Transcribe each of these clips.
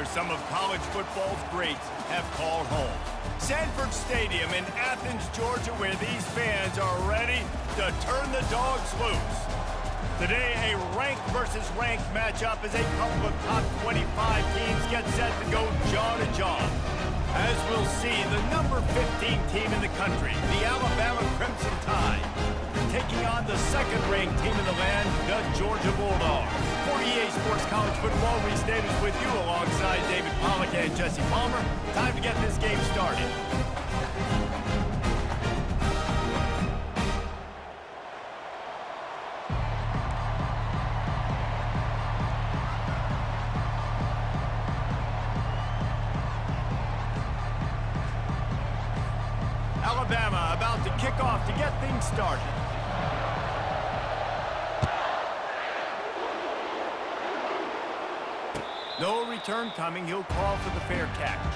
where some of college football's greats have called home. Sanford Stadium in Athens, Georgia, where these fans are ready to turn the dogs loose. Today, a ranked versus ranked matchup as a couple of top 25 teams get set to go jaw to jaw. As we'll see, the number 15 team in the country, the Alabama Crimson Tide, taking on the second-ranked team in the land, the Georgia Bulldogs. For EA Sports College Football, Reese Davis with you alongside David Pollack and Jesse Palmer. Time to get this game started. Alabama about to kick off to get things started. No return coming. He'll call for the fair catch.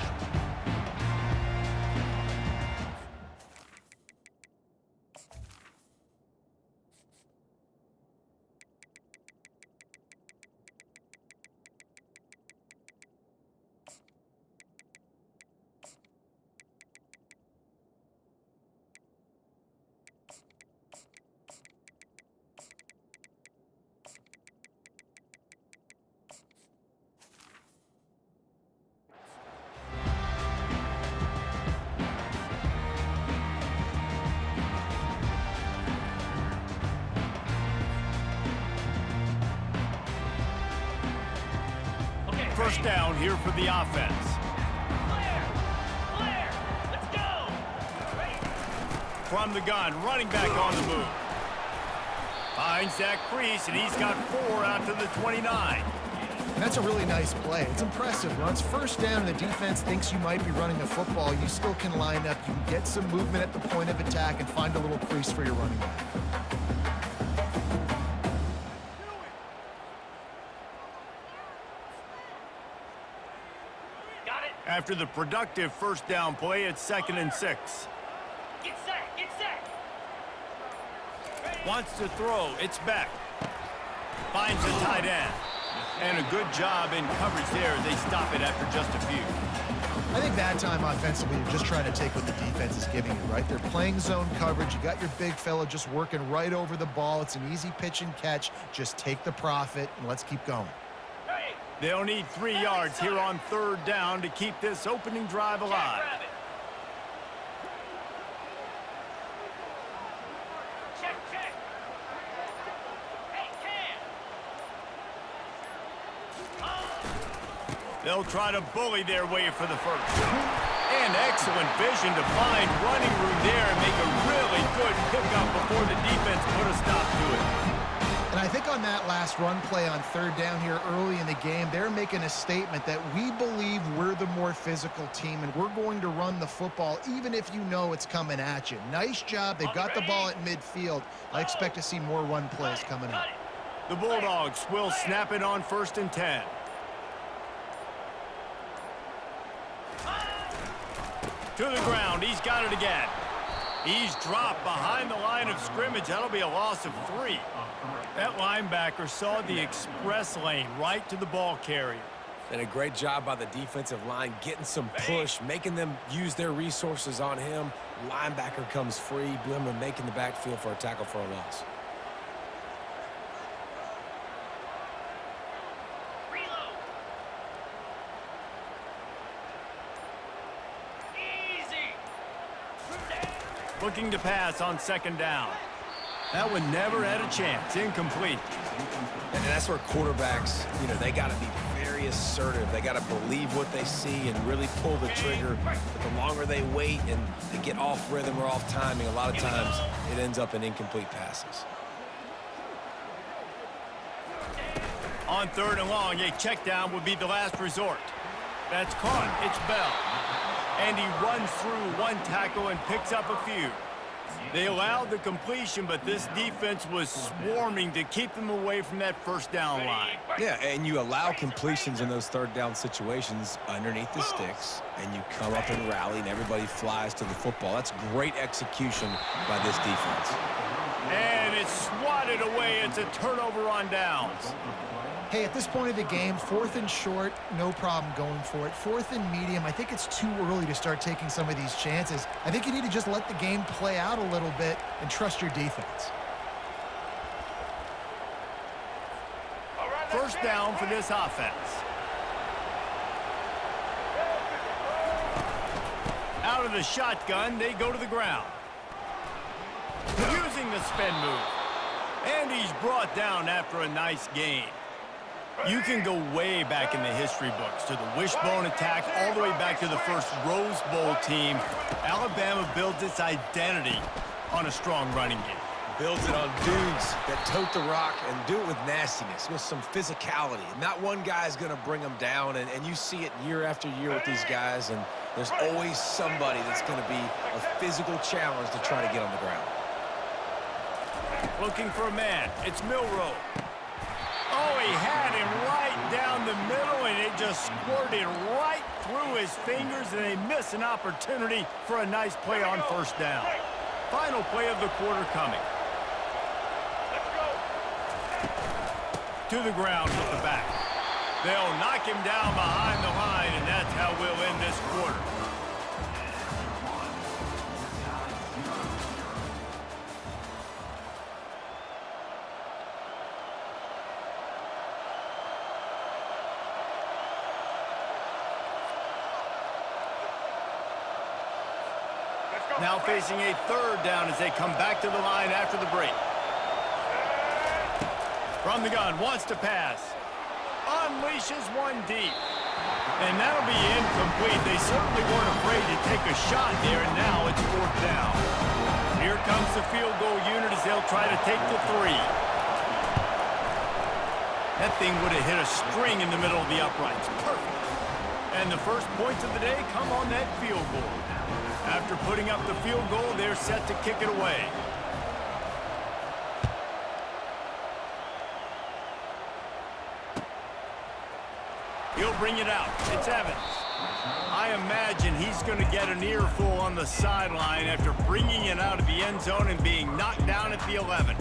First down here for the offense. Clear! Let's go! From the gun, running back on the move. Finds that crease, and he's got 4 out to the 29. That's a really nice play. It's impressive. Runs first down, and the defense thinks you might be running the football. You still can line up. You can get some movement at the point of attack and find a little crease for your running back. After the productive first down play, it's 2nd and 6. Get set! Get set! Wants to throw. It's back. Finds the tight end. And a good job in coverage there. They stop it after just a few. I think that time offensively, you're just trying to take what the defense is giving you, right? They're playing zone coverage. You got your big fella just working right over the ball. It's an easy pitch and catch. Just take the profit, and let's keep going. They'll need 3 yards here on 3rd down to keep this opening drive alive. Check, check. Hey, Cam! They'll try to bully their way for the first. And excellent vision to find running room there and make a really good pickup before the defense put a stop to it. And I think on that last run play on 3rd down here early in the game, they're making a statement that we believe we're the more physical team and we're going to run the football even if you know it's coming at you. Nice job. They've got the ball at midfield. I expect to see more run plays coming up. The Bulldogs will snap it on 1st and 10. To the ground. He's got it again. He's dropped behind the line of scrimmage. That'll be a loss of 3. That linebacker saw the express lane right to the ball carrier. And a great job by the defensive line getting some push, making them use their resources on him. Linebacker comes free, Blimmer making the backfield for a tackle for a loss. Reload! Easy! Looking to pass on 2nd down. That one never had a chance. Incomplete. And that's where quarterbacks, they got to be very assertive. They got to believe what they see and really pull the trigger. But the longer they wait and they get off rhythm or off timing, a lot of times it ends up in incomplete passes. On 3rd and long, a check down would be the last resort. That's caught. It's Bell. And he runs through 1 tackle and picks up a few. They allowed the completion, but this defense was swarming to keep them away from that first down line. Yeah, and you allow completions in those 3rd down situations underneath the sticks, and you come up and rally, and everybody flies to the football. That's great execution by this defense. And it's swatted away. It's a turnover on downs. Hey, at this point of the game, 4th and short, no problem going for it. 4th and medium, I think it's too early to start taking some of these chances. I think you need to just let the game play out a little bit and trust your defense. First down for this offense. Out of the shotgun, they go to the ground. Using the spin move. And he's brought down after a nice gain. You can go way back in the history books to the wishbone attack all the way back to the first Rose Bowl team. Alabama builds its identity on a strong running game. Builds it on dudes that tote the rock and do it with nastiness, with some physicality. Not one guy's going to bring them down, and you see it year after year with these guys, and there's always somebody that's going to be a physical challenge to try to get on the ground. Looking for a man. It's Milroe. Oh, he had him right down the middle, and it just squirted right through his fingers, and they miss an opportunity for a nice play on first down. Final play of the quarter coming. To the ground with the back. They'll knock him down behind the line, and that's how we'll end this quarter. Now facing a third down as they come back to the line after the break. From the gun, wants to pass. Unleashes one deep. And that'll be incomplete. They certainly weren't afraid to take a shot there, and now it's fourth down. Here comes the field goal unit as they'll try to take the 3. That thing would have hit a string in the middle of the uprights. Perfect. And the first points of the day come on that field goal. After putting up the field goal, they're set to kick it away. He'll bring it out. It's Evans. I imagine he's going to get an earful on the sideline after bringing it out of the end zone and being knocked down at the 11.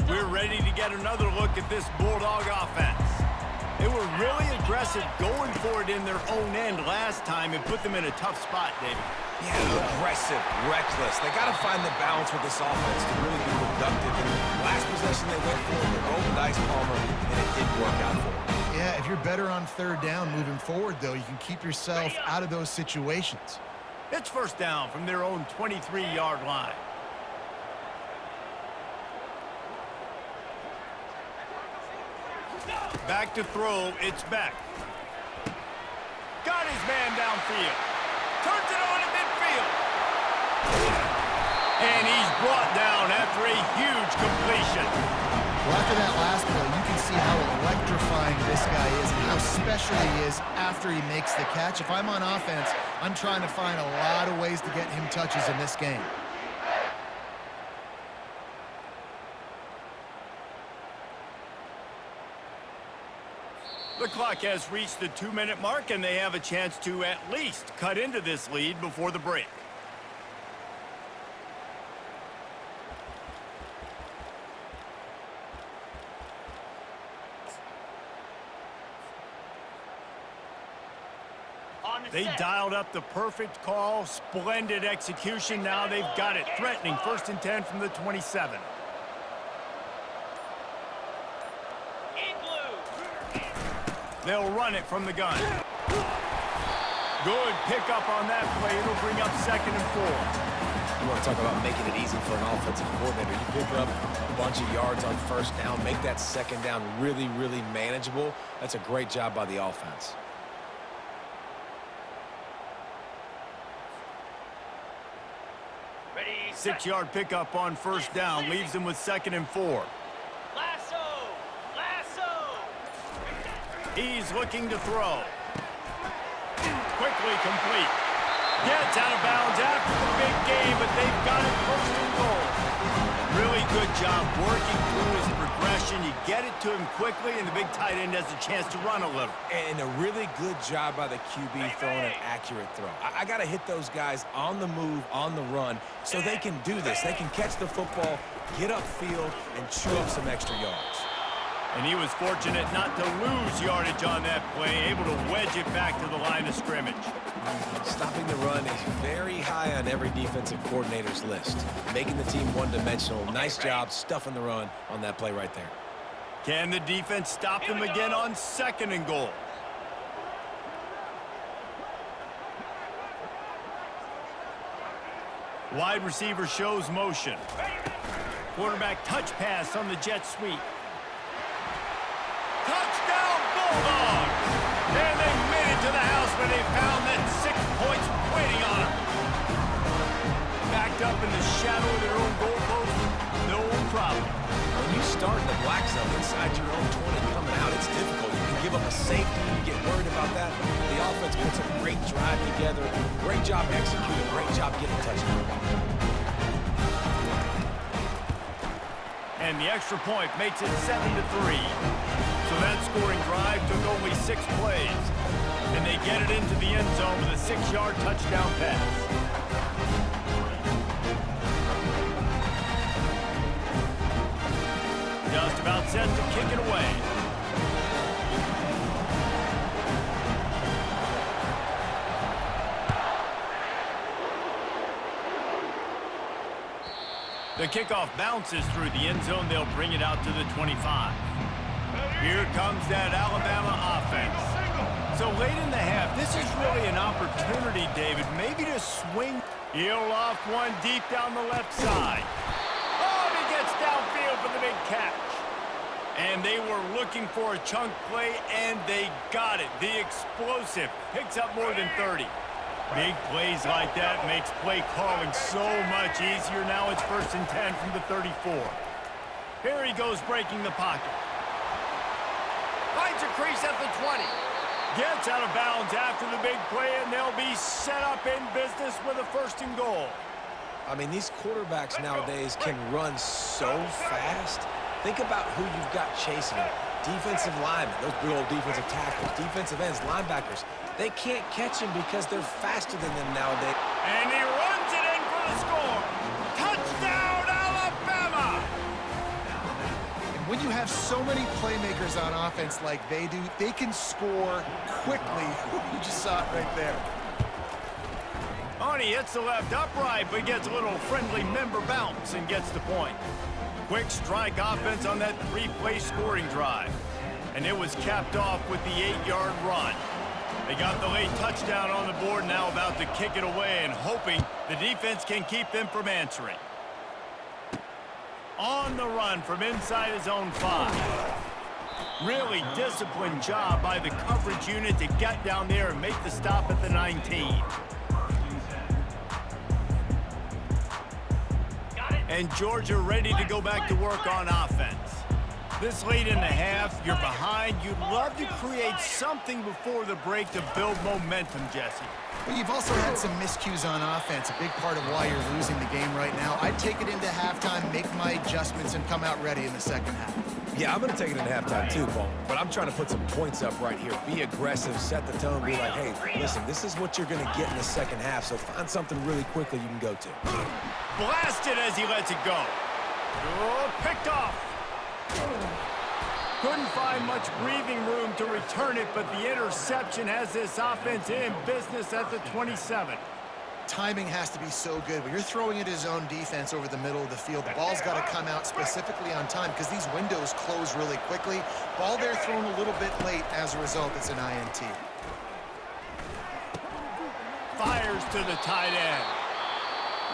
We're ready to get another look at this Bulldog offense. They were really aggressive going for it in their own end last time and put them in a tough spot, David. Yeah, aggressive, reckless. They got to find the balance with this offense to really be productive. And last possession they went for, they rolled the dice, Palmer, and it didn't work out for them. Yeah, if you're better on third down moving forward, though, you can keep yourself out of those situations. It's first down from their own 23-yard line. Back to throw, it's Beck. Got his man downfield. Turns it on in midfield. And he's brought down after a huge completion. Well, after that last play, you can see how electrifying this guy is and how special he is after he makes the catch. If I'm on offense, I'm trying to find a lot of ways to get him touches in this game. The clock has reached the 2-minute mark, and they have a chance to at least cut into this lead before the break. They dialed up the perfect call, splendid execution. Now they've got it, threatening 1st and 10 from the 27. They'll run it from the gun. Good pickup on that play. It'll bring up 2nd and 4. You want to talk about making it easy for an offensive coordinator. You pick up a bunch of yards on first down, make that 2nd down really, really manageable. That's a great job by the offense. Ready, 6-yard pickup on first down. Leaves them with 2nd and 4. Lasso! Lasso! He's looking to throw. Quickly complete. Gets out of bounds after the big game, but they've got it 1st and goal. Really good job working through his progression. You get it to him quickly, and the big tight end has a chance to run a little. And a really good job by the QB throwing an accurate throw. I got to hit those guys on the move, on the run, so they can do this. They can catch the football, get upfield, and chew up some extra yards. And he was fortunate not to lose yardage on that play, able to wedge it back to the line of scrimmage. Stopping the run is very high on every defensive coordinator's list. Making the team one-dimensional. Nice job stuffing the run on that play right there. Can the defense stop them again on 2nd and goal? Wide receiver shows motion. Quarterback touch pass on the jet sweep. Touchdown Bulldogs! And they made it to the house when they found that 6 points waiting on them. Backed up in the shadow of their own goalpost, no problem. When you start in the black zone inside your own 20 coming out, it's difficult. You can give up a safety, you get worried about that. The offense puts a great drive together. Great job executing, great job getting a touchdown. And the extra point makes it 7-3. So that scoring drive took only 6 plays. And they get it into the end zone with a 6-yard touchdown pass. Just about set to kick it away. The kickoff bounces through the end zone. They'll bring it out to the 25. Here comes that Alabama offense. So late in the half, this is really an opportunity, David, maybe to swing. He'll off one deep down the left side. Oh, and he gets downfield for the big catch. And they were looking for a chunk play, and they got it. The explosive picks up more than 30. Big plays like that makes play calling so much easier. Now it's 1st and 10 from the 34. Here he goes breaking the pocket. Finds a crease at the 20. Gets out of bounds after the big play, and they'll be set up in business with a 1st and goal. I mean, these quarterbacks nowadays can run so fast. Think about who you've got chasing them. Defensive linemen, those big old defensive tackles, defensive ends, linebackers. They can't catch him because they're faster than them nowadays. And he runs it in for the score. Touchdown, Alabama! And when you have so many playmakers on offense like they do, they can score quickly. You just saw it right there. He hits the left upright, but gets a little friendly member bounce and gets the point. Quick strike offense on that 3-play scoring drive. And it was capped off with the 8-yard run. They got the late touchdown on the board, now about to kick it away and hoping the defense can keep them from answering. On the run from inside his own 5. Really disciplined job by the coverage unit to get down there and make the stop at the 19. And Georgia ready to go back to work on offense. This late in the half, you're behind. You'd love to create something before the break to build momentum, Jesse. But you've also had some miscues on offense, a big part of why you're losing the game right now. I'd take it into halftime, make my adjustments, and come out ready in the second half. Yeah, I'm going to take it into halftime too, Paul. But I'm trying to put some points up right here. Be aggressive, set the tone, be like, hey, listen, this is what you're going to get in the second half, so find something really quickly you can go to. Blasted as he lets it go. Oh, picked off. Couldn't find much breathing room to return it, but the interception has this offense in business at the 27. Timing has to be so good. When you're throwing at his own defense over the middle of the field, the ball's got to come out specifically on time because these windows close really quickly. Ball there thrown a little bit late. As a result, it's an INT. Fires to the tight end.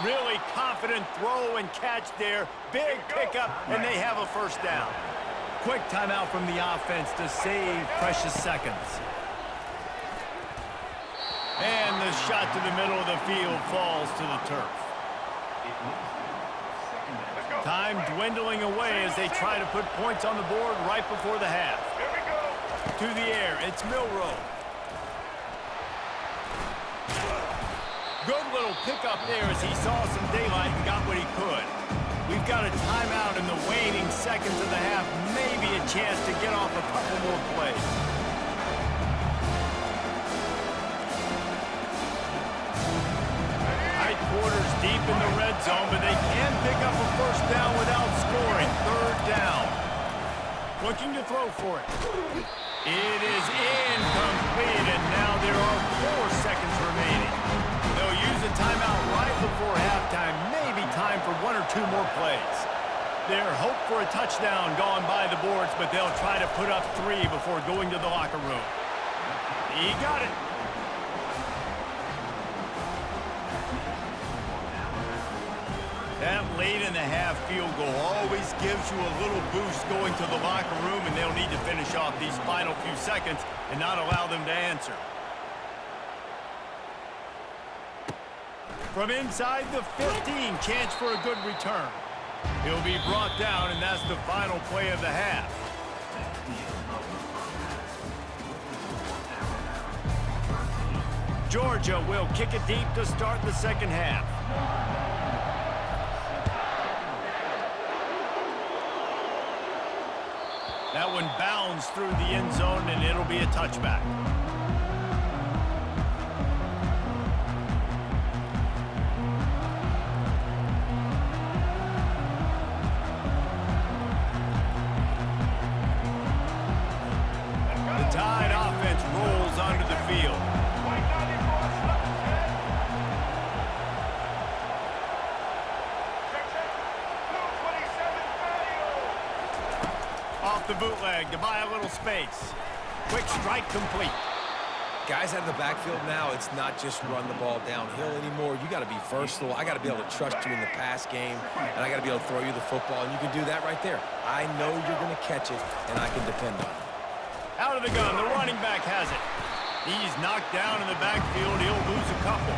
Really confident throw and catch there. Big pickup, and they have a first down. Quick timeout from the offense to save precious seconds. And the shot to the middle of the field falls to the turf. Time dwindling away as they try to put points on the board right before the half. To the air, it's Milroe. Good little pickup there as he saw some daylight and got what he could. We've got a timeout in the waning seconds of the half. Maybe a chance to get off a couple more plays. Tight quarters deep in the red zone, but they can pick up a first down without looking to throw for it. It is incomplete, and now there are 4 seconds remaining. They'll use a timeout right before halftime, maybe time for 1 or 2 more plays. Their hope for a touchdown gone by the boards, but they'll try to put up 3 before going to the locker room. He got it. That late-in-the-half field goal always gives you a little boost going to the locker room, and they'll need to finish off these final few seconds and not allow them to answer. From inside the 15, chance for a good return. He'll be brought down, and that's the final play of the half. Georgia will kick it deep to start the second half. That one bounds through the end zone, and it'll be a touchback. The Tide offense rolls onto the field. Off the bootleg to buy a little space. Quick strike complete. Guys out of the backfield now, it's not just run the ball downhill anymore. You got to be versatile. I got to be able to trust you in the pass game, and I got to be able to throw you the football, and you can do that right there. I know you're going to catch it, and I can depend on it. Out of the gun, the running back has it. He's knocked down in the backfield. He'll lose a couple.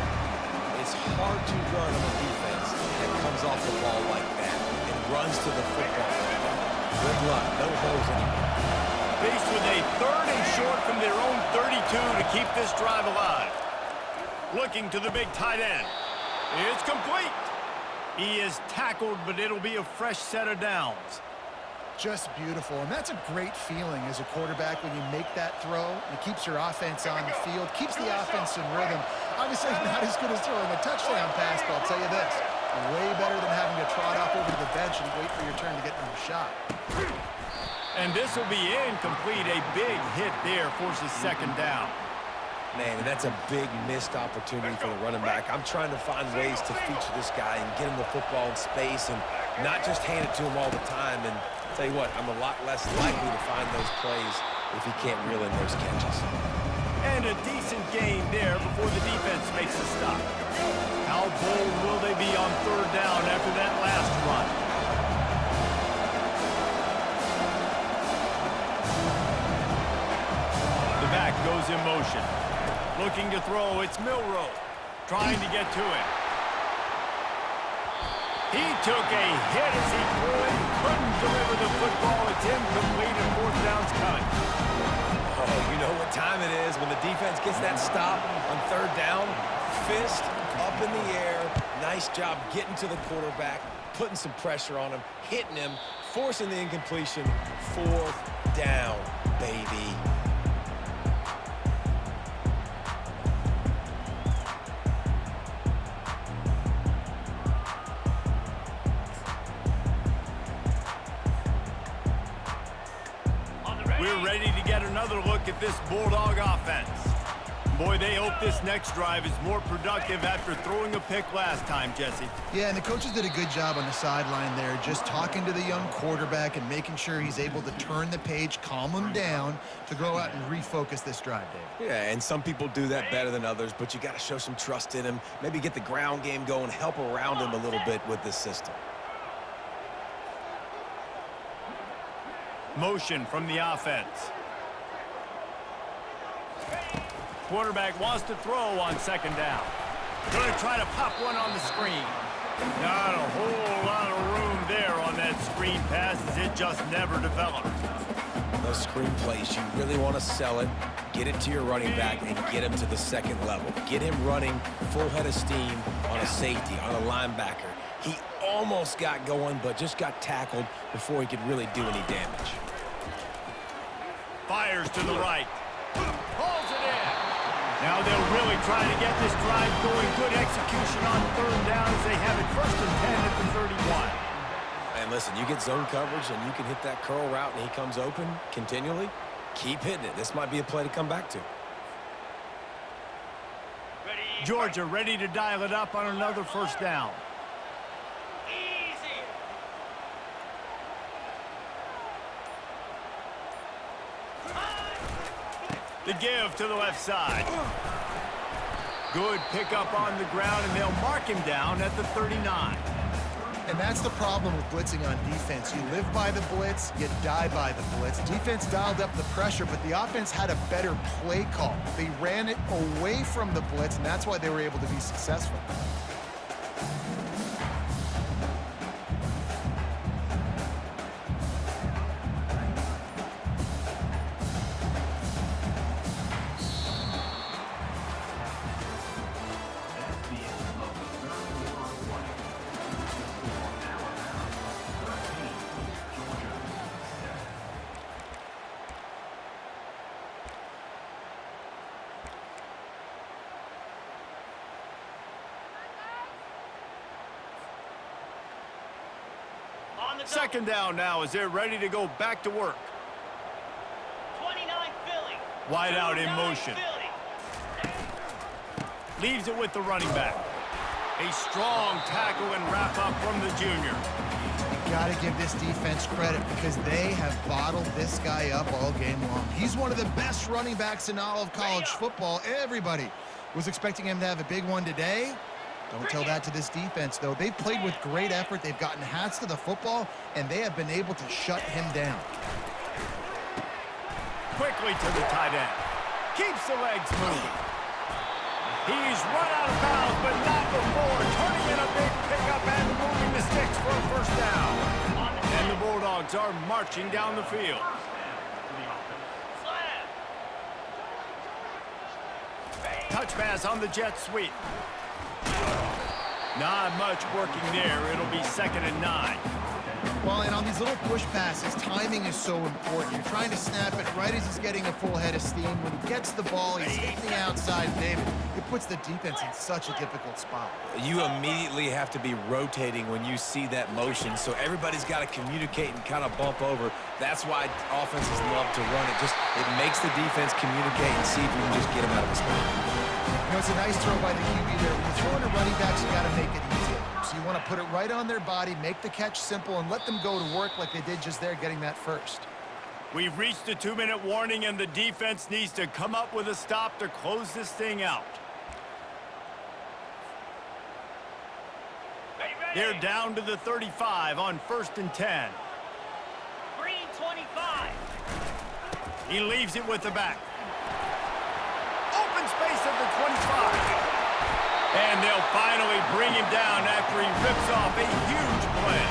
It's hard to run on a defense that comes off the ball like that and runs to the football. Good luck. No holes anymore. Faced with a 3rd and short from their own 32 to keep this drive alive. Looking to the big tight end. It's complete. He is tackled, but it'll be a fresh set of downs. Just beautiful, and that's a great feeling as a quarterback when you make that throw. It keeps your offense on the field, keeps the offense in rhythm. Obviously not as good as throwing a touchdown pass, but I'll tell you this, way better than having to trot off over to the bench and wait for your turn to get another shot. And this will be incomplete. A big hit there forces 2nd down. Man, and that's a big missed opportunity for the running back. I'm trying to find ways to feature this guy and get him the football in space and not just hand it to him all the time. And I'll tell you what, I'm a lot less likely to find those plays if he can't reel in those catches. And a decent gain there before the defense makes a stop. How bold will they be on 3rd down after that last run? The back goes in motion. Looking to throw, it's Milroe. Trying to get to it. He took a hit as he threw it. Couldn't deliver the football. It's incomplete and 4th down's coming. Oh, you know what time it is when the defense gets that stop on 3rd down. Fist up in the air. Nice job getting to the quarterback, putting some pressure on him, hitting him, forcing the incompletion. 4th down, baby. We're ready to get another look at this Bulldog offense. Boy, they hope this next drive is more productive after throwing a pick last time, Jesse. Yeah, and the coaches did a good job on the sideline there, just talking to the young quarterback and making sure he's able to turn the page, calm him down to go out and refocus this drive, Dave. Yeah, and some people do that better than others, but you got to show some trust in him, maybe get the ground game going, help around him a little bit with this system. Motion from the offense. Quarterback wants to throw on 2nd down. Going to try to pop one on the screen. Not a whole lot of room there on that screen pass as it just never developed. Those screen plays, you really want to sell it, get it to your running back, and get him to the 2nd level. Get him running full head of steam on a safety, on a linebacker. He almost got going, but just got tackled before he could really do any damage. Fires to the right. Pulls it in. Now they'll really try to get this drive going. Good execution on 3rd down as they have it 1st and 10 at the 31. And And listen, you get zone coverage and you can hit that curl route and he comes open continually. Keep hitting it. This might be a play to come back to. Georgia ready to dial it up on another first down. Easy. The give to the left side. Good pickup on the ground, and they'll mark him down at the 39. And that's the problem with blitzing on defense. You live by the blitz, you die by the blitz. Defense dialed up the pressure, but the offense had a better play call. They ran it away from the blitz, and that's why they were able to be successful. Second down now as they're ready to go back to work. 29 Philly. Wide out in motion. Philly. Leaves it with the running back. A strong tackle and wrap up from the junior. You got to give this defense credit because they have bottled this guy up all game long. He's one of the best running backs in all of college football. Everybody was expecting him to have a big one today. Don't tell that to this defense, though. They've played with great effort. They've gotten hats to the football, and they have been able to shut him down. Quickly to the tight end. Keeps the legs moving. He's run out of bounds, but not before. Turning in a big pickup and moving the sticks for a first down. And the Bulldogs are marching down the field. Touch pass on the jet sweep. Not much working there. It'll be 2nd and 9. Well, and on these little push passes, timing is so important. You're trying to snap it right as he's getting a full head of steam. When he gets the ball, he's hitting the outside, David. It puts the defense in such a difficult spot. You immediately have to be rotating when you see that motion, so everybody's got to communicate and kind of bump over. That's why offenses love to run it. It makes the defense communicate and see if you can just get him out of his spot. You know, it's a nice throw by the QB there. When you're throwing to running backs, you got to make it easy. So you want to put it right on their body, make the catch simple, and let them go to work like they did just there, getting that first. We've reached the 2-minute warning, and the defense needs to come up with a stop to close this thing out. They're down to the 35 on 1st and 10. Green 25. He leaves it with the back. Open space at the 25. And they'll finally bring him down after he rips off a huge play.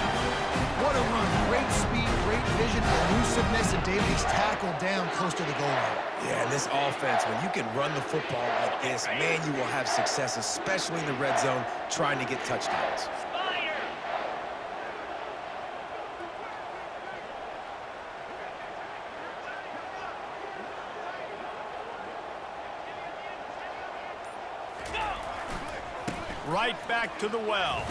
What a run. Great speed, great vision, elusiveness, and David, he's tackled down close to the goal line. Yeah, and this offense, when you can run the football like this, man, you will have success, especially in the red zone, trying to get touchdowns. Right back to the well.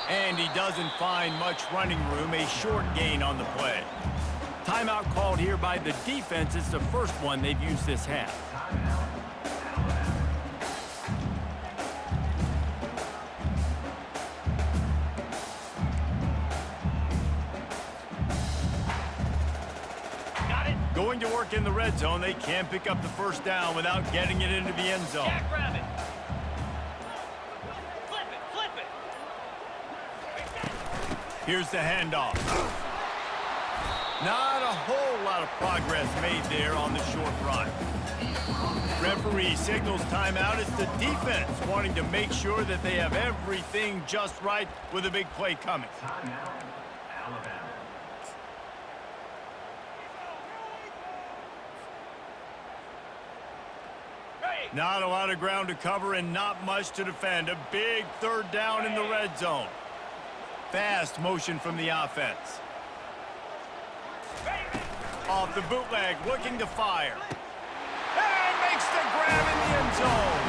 And he doesn't find much running room, a short gain on the play. Timeout called here by the defense. It's the first one they've used this half. Got it. Going to work in the red zone, they can't pick up the first down without getting it into the end zone. Jackrabbit. Flip it. Here's the handoff. Not a whole lot of progress made there on the short run. Referee signals timeout. It's the defense wanting to make sure that they have everything just right with a big play coming. Not a lot of ground to cover and not much to defend. A big 3rd down in the red zone. Fast motion from the offense. Off the bootleg, looking to fire. And makes the grab in the end zone.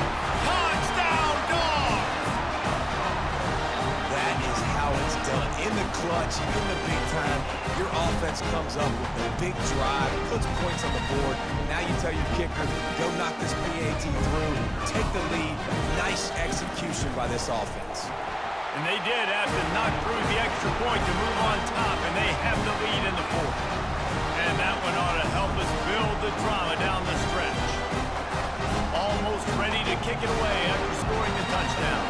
Touchdown, Dogs! That is how it's done. In the clutch, in the big time, your offense comes up with a big drive, puts points on the board. Now you tell your kicker, go knock this PAT through, take the lead. Nice execution by this offense. And they did have to knock through the extra point to move on top, and they have the lead in the fourth. And that one ought to help us build the drama down the stretch. Almost ready to kick it away after scoring the touchdown.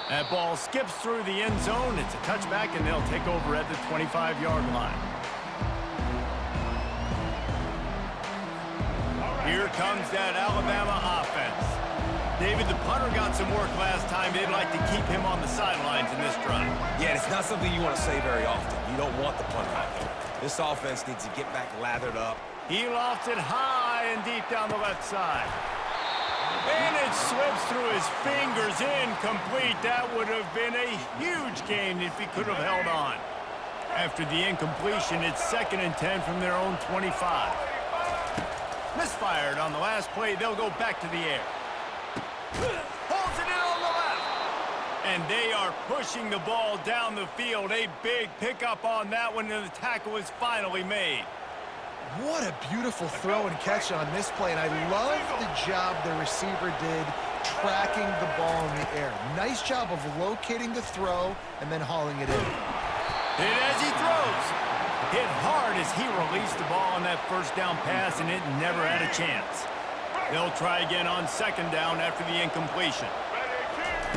That ball skips through the end zone. It's a touchback, and they'll take over at the 25-yard line. Here comes that Alabama offense. David, the punter got some work last time. They'd like to keep him on the sidelines in this drive. Yeah, it's not something you want to say very often. You don't want the punter out there. This offense needs to get back lathered up. He lofts it high and deep down the left side. And it slips through his fingers, incomplete. That would have been a huge gain if he could have held on. After the incompletion, it's 2nd and 10 from their own 25. Misfired on the last play. They'll go back to the air. Holds it in on the left. And they are pushing the ball down the field. A big pickup on that one, and the tackle is finally made. What a beautiful throw and catch on this play, and I love the job the receiver did tracking the ball in the air. Nice job of locating the throw and then hauling it in. Hit as he throws. Hit hard as he released the ball on that first down pass, and it never had a chance. They'll try again on 2nd down after the incompletion.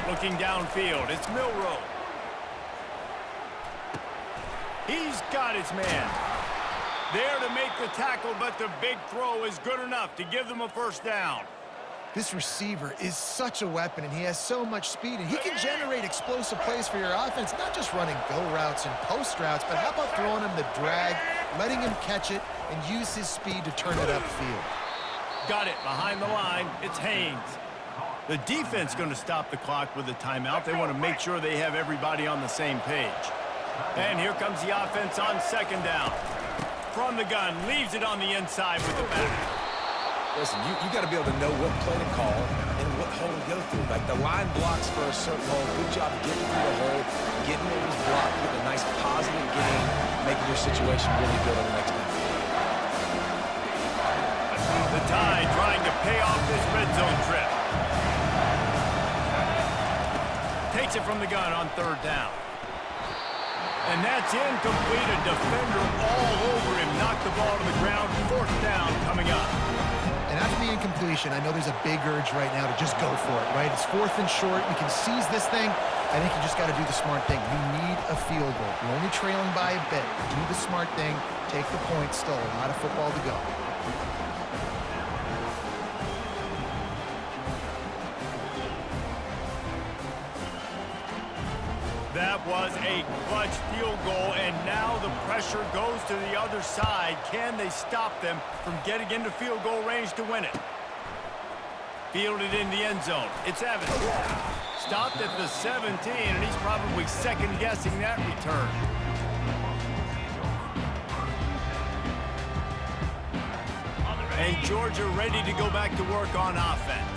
Looking downfield, it's Milroe. He's got his man. There to make the tackle, but the big throw is good enough to give them a first down. This receiver is such a weapon, and he has so much speed, and he can generate explosive plays for your offense, not just running go routes and post routes, but how about throwing him the drag, letting him catch it, and use his speed to turn it upfield. Got it behind the line. It's Haynes. The defense going to stop the clock with a timeout. They want to make sure they have everybody on the same page. And here comes the offense on 2nd down. From the gun, leaves it on the inside with the back. Listen, you got to be able to know what play to call and what hole to go through. Like the line blocks for a certain hole. Good job getting through the hole, getting where it was blocked, getting a nice positive gain, making your situation really good on the next down. The Tide trying to pay off this red zone trip. Takes it from the gun on 3rd down. And that's incomplete. A defender all over him. Knocked the ball to the ground. 4th down coming up. And after the incompletion, I know there's a big urge right now to just go for it, right? It's 4th and short. We can seize this thing. I think you just got to do the smart thing. We need a field goal. You're only trailing by a bit. Do the smart thing. Take the point. Still a lot of football to go. That was a clutch field goal, and now the pressure goes to the other side. Can they stop them from getting into field goal range to win it? Fielded in the end zone. It's Evans. Stopped at the 17, and he's probably second-guessing that return. And Georgia ready to go back to work on offense.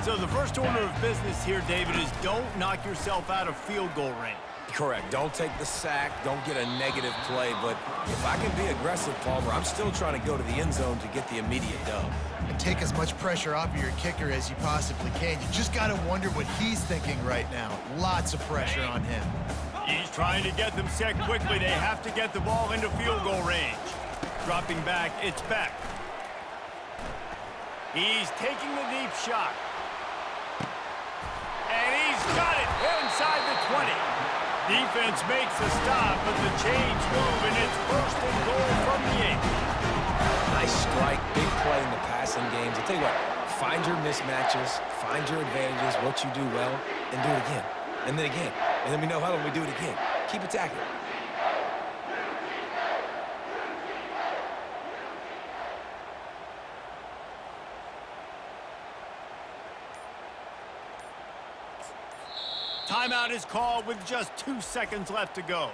So the first order of business here, David, is don't knock yourself out of field goal range. Correct. Don't take the sack. Don't get a negative play. But if I can be aggressive, Palmer, I'm still trying to go to the end zone to get the immediate dub. And take as much pressure off of your kicker as you possibly can. You just got to wonder what he's thinking right now. Lots of pressure on him. He's trying to get them set quickly. They have to get the ball into field goal range. Dropping back, it's Beck. He's taking the deep shot. And he's got it inside the 20. Defense makes a stop, but the change move, and it's 1st and goal from the 8. Nice strike, big play in the passing games. I'll tell you what, find your mismatches, find your advantages, what you do well, and do it again. And then again. And then we know how when we do it again. Keep attacking. Timeout is called with just 2 seconds left to go.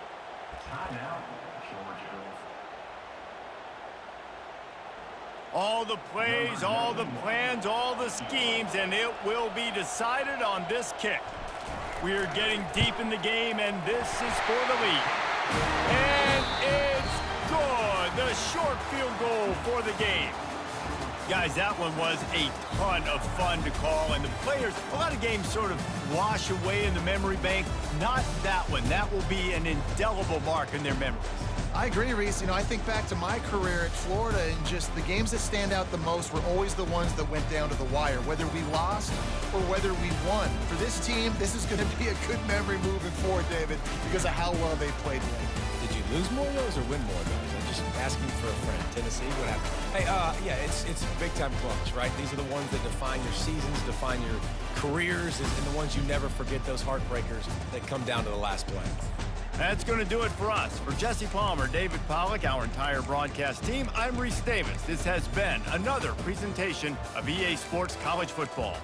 Timeout, Georgia. All the plays, all the plans, all the schemes, and it will be decided on this kick. We are getting deep in the game, and this is for the lead. And it's good. The short field goal for the game. Guys, that one was a ton of fun to call, and the players, a lot of games sort of wash away in the memory bank. Not that one. That will be an indelible mark in their memories. I agree, Reese. You know, I think back to my career at Florida, and just the games that stand out the most were always the ones that went down to the wire, whether we lost or whether we won. For this team, this is going to be a good memory moving forward, David, because of how well they played today. Did you lose more of those or win more of those? I'm just asking for a friend. Tennessee, what happened? Hey, yeah, it's big-time clutch, right? These are the ones that define your seasons, define your careers, and the ones you never forget, those heartbreakers that come down to the last play. That's going to do it for us. For Jesse Palmer, David Pollack, our entire broadcast team, I'm Reese Davis. This has been another presentation of EA Sports College Football.